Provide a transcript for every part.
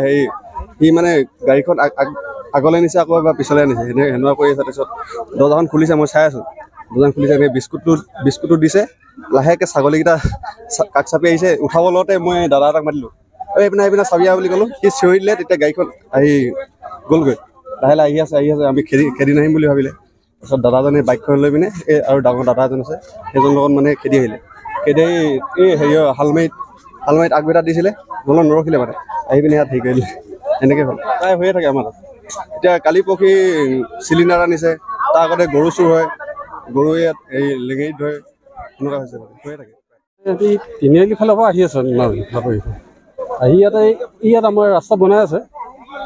হেৰি সি মানে গাড়ীখন আগলৈ নিছে আকৌ এবাৰ পিছলৈ আনিছে সেনেকুৱা কৰি আছে। তাৰপিছত দৰ্জাখন খুলিছে, মই চাই আছোঁ। দৰ্জাখন খুলিছে, এনেকৈ বিস্কুটটো দিছে। লাহেকৈ ছাগলীকেইটা কাষ চাপি আহিছে। উঠাব লওঁতে মই দাদা এটাক মাতিলোঁ, এইপিনে চাবিয়া বুলি ক'লোঁ। সি চিঞৰি দিলে, তেতিয়া গাড়ীখন আহি গ'লগৈ। লাহে লাহে আহি আছে। আমি খেদি নাহিম বুলি ভাবিলে। তাৰপিছত দাদাজনে বাইকখন লৈ পিনে আৰু ডাঙৰ দাদা এজন আছে, সেইজনৰ লগত মানে খেদি আহিলে। খেদি এই হেৰিয়ৰ শালমাৰীত আগবেটা দিছিলে, অলপ নৰখিলে মানে আহি পিনে ইয়াত হেৰি কৰি দিলে। এনেকৈ হ'ল, প্ৰায় হৈয়ে থাকে আমাৰ তাত। এতিয়া কালি পৰহি চিলিণ্ডাৰ আনিছে, তাৰ আগতে গৰু চুৰ হয়, গৰু ইয়াত এই লেঙেৰিত ধৰে, এনেকুৱা হৈছে মানে হৈয়ে থাকে। তিনিআলি ফালৰ পৰা আহি আছে আহি ইয়াত আমাৰ ৰাস্তা বনাই আছে।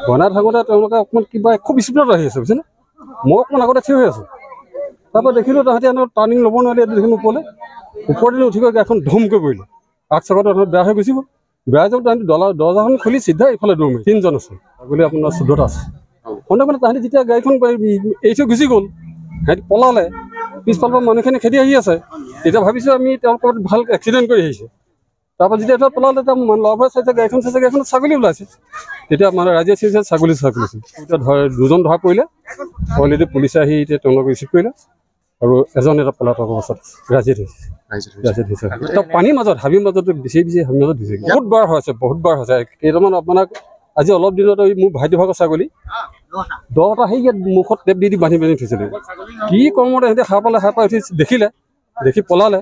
বনাই থাকোঁতে তেওঁলোকে অকণমান কিবা খুব স্পীডত আহি আছে, বুজিছেনে? মই অকণমান আগতে থিয় হৈ আছোঁ। তাৰপৰা দেখিলোঁ তাহাঁতি টাৰ্ণিং ল'ব নোৱাৰিলে, দেখিলোঁ ওপৰতে উঠি গৈ গাড়ীখন ধুমকৈ পৰিলে। আগ চকাটো বেয়া হৈ গুচি গ'ল। বেয়া যাব তাহাঁতি দৰ্জাখন খুলি চিধা ইফালে দৌৰ মাৰি 3জন আছে বুলি আপোনাৰ 14টা আছে। মানে তাহাঁতি যেতিয়া গাড়ীখন এৰি থৈ গুচি গ'ল, সিহঁতি পলালে। পিছফালৰ পৰা মানুহখিনি খেদি আহি আছে। তেতিয়া ভাবিছোঁ আমি তেওঁলোকৰ ভাল এক্সিডেণ্ট কৰি আহিছে। তাৰপৰা যেতিয়া এটা পলালে, ল'ৰাবোৰে চাইছে গাড়ীখন ছাগলী ওলাইছে। তেতিয়া মানে ৰাইজে চিঞৰিছে ছাগলী। এতিয়া দুজন ধৰা পৰিলে। অলৰেডি পুলিচে আহি এতিয়া তেওঁলোকক ৰিচিভ কৰিলে আৰু এজন এটা পলাতক অৱস্থাত ৰাইজে ধৰিছে। পানীৰ মাজত হাবিৰ মাজত বিচাৰি হাবিৰ মাজত দিছে। বহুত বাৰ হৈছে। কেইটামান আপোনাক আজি অলপ দিনত মোৰ ভাইটি ভাগৰ ছাগলী 10টা সেই ইয়াত মুখত টেপ দি বান্ধি থৈছিলে। কি কৰ্মতে সিহঁতে সাৰ পাই উঠি দেখি পলালে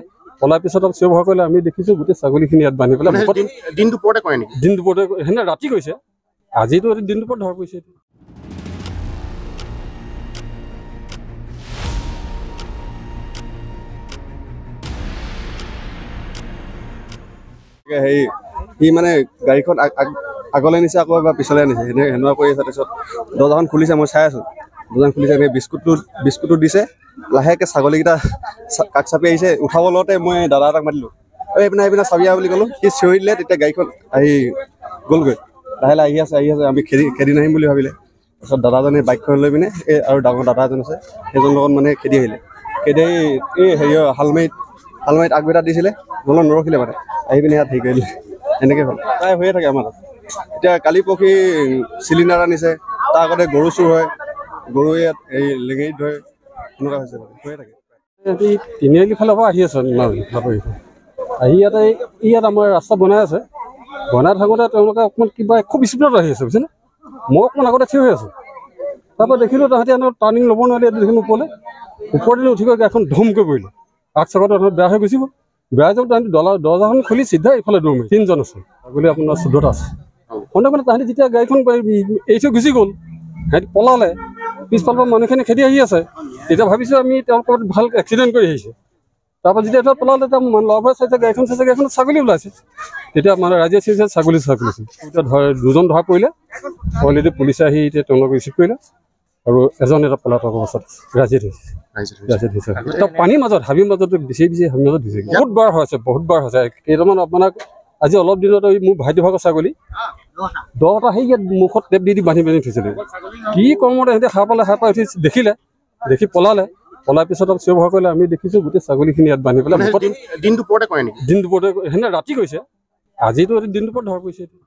পিছত চিঞৰ বাখৰ কৰিলে। আমি দেখিছোঁ গোটেই ছাগলীখিনি ইয়াত বান্ধি পেলাই দিন দুপৰতে সেনে ৰাতি গৈছে। আজিতো দিন দুপৰত ধৰা পৰিছে। হেৰি সি মানে গাড়ীখন আগলৈ নিছে, আকৌ এবাৰ পিছলৈ আনিছে সেনেকুৱা কৰি আছে। তাৰপিছত দৰ্জাখন খুলিছে, মই চাই আছোঁ। দৰ্জাখন খুলিছে, এনেকৈ বিস্কুটটো দিছে। লাহেকৈ ছাগলীকেইটা কাষ চাপি আহিছে। উঠাব লওঁতে মই দাদা এটাক মাতিলোঁ, এইপিনে চাবিয়া বুলি ক'লোঁ। সি চিঞৰি দিলে, তেতিয়া গাড়ীখন আহি গ'লগৈ। লাহে লাহে আহি আছে। আমি খেদি নাহিম বুলি ভাবিলে। তাৰপিছত দাদাজনে বাইকখন লৈ পিনে আৰু ডাঙৰ দাদা এজন আছে, সেইজনৰ লগত মানে খেদি আহিলে। খেদি এই হেৰিয়ৰ শালমাৰীত আগবেটা দিছিলে, অলপ নৰখিলে মানে আহি পিনে ইয়াত হেৰি কৰি দিলে। এনেকৈ হ'ল, প্ৰায় হৈয়ে থাকে আমাৰ তাত। এতিয়া কালি পৰহি চিলিণ্ডাৰ আনিছে, তাৰ আগতে গৰু চুৰ হয়, গৰু ইয়াত এই লেঙেৰিত ধৰে, এনেকুৱা হৈছে মানে হৈয়ে থাকে। তিনিআলি ফালৰ পৰা আহি আছে আহি ইয়াত আমাৰ ৰাস্তা বনাই আছে। বনাই থাকোঁতে তেওঁলোকে অকণমান কিবা খুব স্পীডত আহি আছে, বুজিছেনে? মই অকণমান আগতে থিয় হৈ আছোঁ। তাৰপৰা দেখিলোঁ তাহাঁতি টাৰ্ণিং ল'ব নোৱাৰিলে, দেখিলোঁ ওপৰতে উঠি গৈ গাড়ীখন ধুমকৈ পৰিলে। আগ চকাটো বেয়া হৈ গুচি গ'ল। বেয়া যাব তাহাঁতি দৰ্জাখন খুলি চিধা ইফালে দৌৰ মাৰি 3জন আছে বুলি আপোনাৰ 14টা আছে। মানে তাহাঁতি যেতিয়া গাড়ীখন এৰি থৈ গুচি গ'ল, সিহঁতি পলালে। পিছফালৰ পৰা মানুহখিনি খেদি আহি আছে। তেতিয়া ভাবিছোঁ আমি তেওঁলোকৰ ভাল এক্সিডেণ্ট কৰি আহিছে। তাৰপৰা যেতিয়া এটা পলালে, ল'ৰাবোৰে চাইছে গাড়ীখন ছাগলী ওলাইছে। তেতিয়া মানে ৰাইজে চিঞৰিছে ছাগলী। এতিয়া দুজন ধৰা পৰিলে। অলৰেডি পুলিচে আহি এতিয়া তেওঁলোকক ৰিচিভ কৰিলে আৰু এজন এটা পলাতক অৱস্থাত ৰাইজে ধৰিছে। পানীৰ মাজত হাবিৰ মাজত বিচাৰি হাবিৰ মাজত দিছে। বহুত বাৰ হৈছে। কেইটামান আপোনাক আজি অলপ দিনত মোৰ ভাইটি ভাগৰ ছাগলী 10টা সেই ইয়াত মুখত টেপ দি বান্ধি থৈছিলে। কি কৰ্মতে সিহঁতে সাৰ পাই উঠি দেখি পলালে পিছত চিঞৰ বাখৰ কৰিলে। আমি দেখিছোঁ গোটেই ছাগলীখিনি ইয়াত বান্ধি পেলাই দিন দুপৰতে সেনে ৰাতি গৈছে। আজিতো দিন দুপৰত ধৰা পৰিছে।